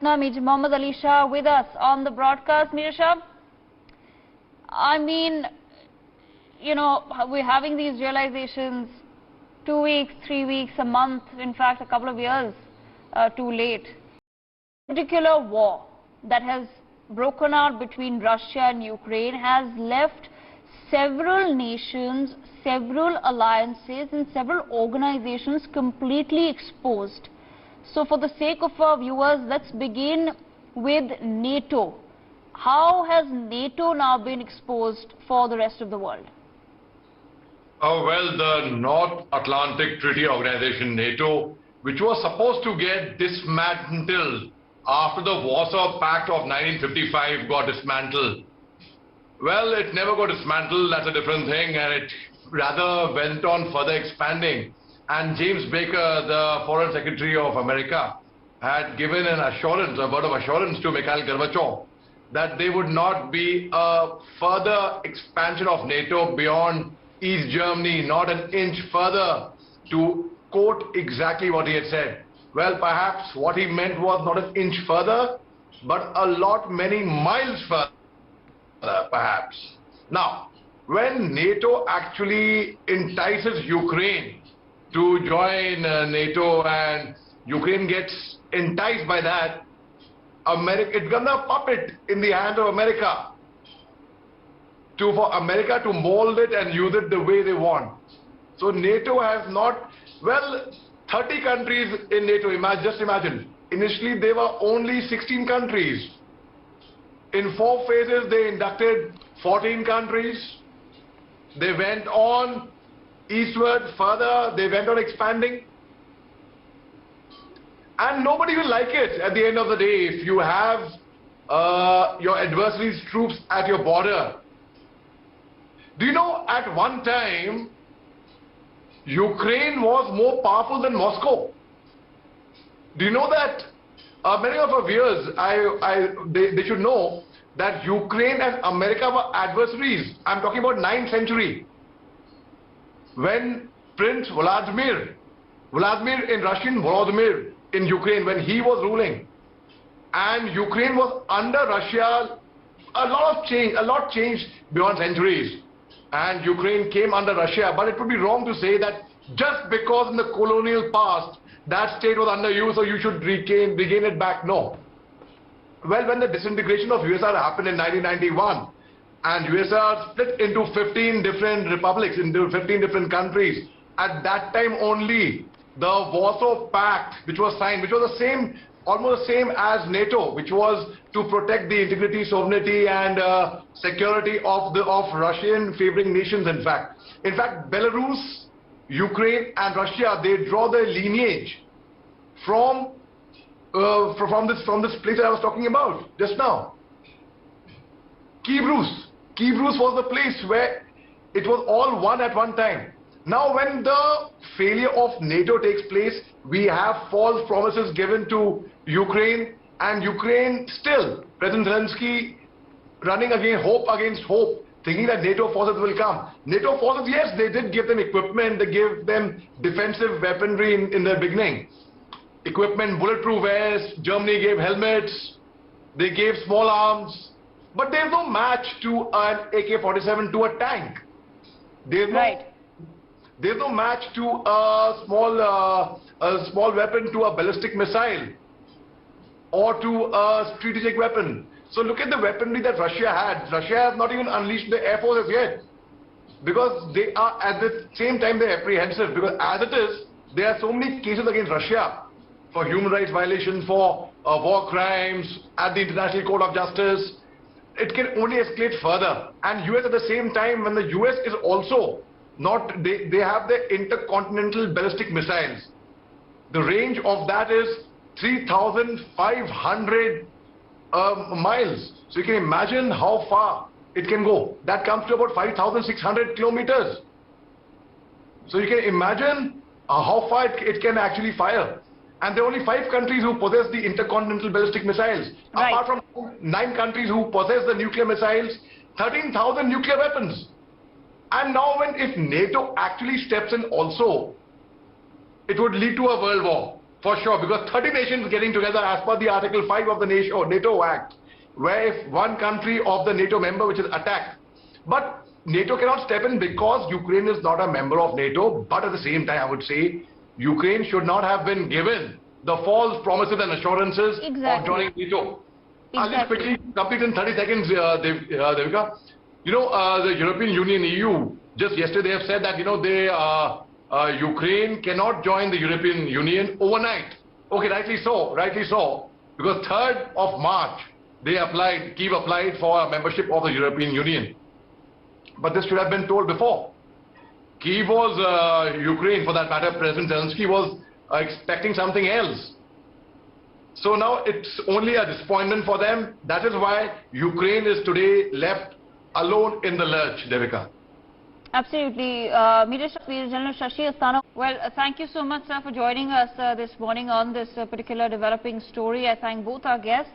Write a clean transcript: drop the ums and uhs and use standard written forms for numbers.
Now, Major Mohammed Ali Shah with us on the broadcast. Major Shah, I mean, you know, we're having these realizations 2 weeks, 3 weeks, a month, in fact, a couple of years too late. A particular war that has broken out between Russia and Ukraine has left several nations, several alliances and several organizations completely exposed. So for the sake of our viewers, let's begin with NATO. How has NATO now been exposed for the rest of the world? Well, the North Atlantic Treaty Organization, NATO, which was supposed to get dismantled after the Warsaw Pact of 1955 got dismantled. Well, it never got dismantled, that's a different thing, and it rather went on further expanding. And James Baker, the Foreign Secretary of America, had given an assurance, a word of assurance to Mikhail Gorbachev that there would not be a further expansion of NATO beyond East Germany, not an inch further, to quote exactly what he had said. Well, perhaps what he meant was not an inch further, but a lot many miles further, perhaps. Now, when NATO actually entices Ukraine to join NATO and Ukraine gets enticed by that, it becomes a puppet in the hand of America for America to mold it and use it the way they want. So NATO has not, well, 30 countries in NATO, just imagine. Initially there were only 16 countries. In 4 phases they inducted 14 countries. They went on eastward further, they went on expanding. And nobody will like it at the end of the day if you have your adversary's troops at your border. Do you know, at one time, Ukraine was more powerful than Moscow. Do you know that? Many of our viewers, they should know that Ukraine and America were adversaries. I'm talking about 9th century. When Prince Vladimir in Russian, Volodymyr in Ukraine, when he was ruling, and Ukraine was under Russia, a lot changed beyond centuries. And Ukraine came under Russia, but it would be wrong to say that just because in the colonial past that state was under you, so you should regain it back. No. Well, when the disintegration of USSR happened in 1991, and USSR split into 15 different republics, into 15 different countries, at that time only the Warsaw Pact, which was signed, which was the same, almost the same as NATO, which was to protect the integrity, sovereignty and security of Russian favoring nations. In fact, Belarus, Ukraine and Russia, they draw their lineage from this place that I was talking about just now. Kiev was the place where it was all one at one time. Now when the failure of NATO takes place, we have false promises given to Ukraine, and Ukraine still, President Zelensky running hope against hope, thinking that NATO forces will come. NATO forces, yes, they did give them equipment, they gave them defensive weaponry in the beginning. Equipment, bulletproof vests, Germany gave helmets, they gave small arms, but there's no match to an AK-47 to a tank. There's no match to a small weapon to a ballistic missile or to a strategic weapon. So look at the weaponry that Russia had. Russia has not even unleashed the air forces yet, because they are at the same time they're apprehensive, because as it is, there are so many cases against Russia for human rights violations, for war crimes at the International Court of Justice. It can only escalate further. And US at the same time, when the US is also not, they have their intercontinental ballistic missiles. The range of that is 3,500 miles. So you can imagine how far it can go. That comes to about 5,600 kilometers. So you can imagine how far it can actually fire. And there are only 5 countries who possess the intercontinental ballistic missiles. Right. Apart from 9 countries who possess the nuclear missiles, 13,000 nuclear weapons. And now if NATO actually steps in also, it would lead to a world war. For sure, because 30 nations getting together as per the Article 5 of the NATO Act, where if one country of the NATO member which is attacked, but NATO cannot step in because Ukraine is not a member of NATO, but at the same time I would say Ukraine should not have been given the false promises and assurances of joining NATO. I'll just quickly complete in 30 seconds, Devika. You know, the European Union, EU, just yesterday have said that, you know, Ukraine cannot join the European Union overnight. Okay, rightly so, because 3rd of March, Kyiv applied for a membership of the European Union. But this should have been told before. Kyiv was, Ukraine for that matter, President Zelensky was expecting something else. So now it's only a disappointment for them. That is why Ukraine is today left alone in the lurch, Devika. Absolutely. Major General Shashi Asthana. Well, thank you so much, sir, for joining us this morning on this particular developing story. I thank both our guests.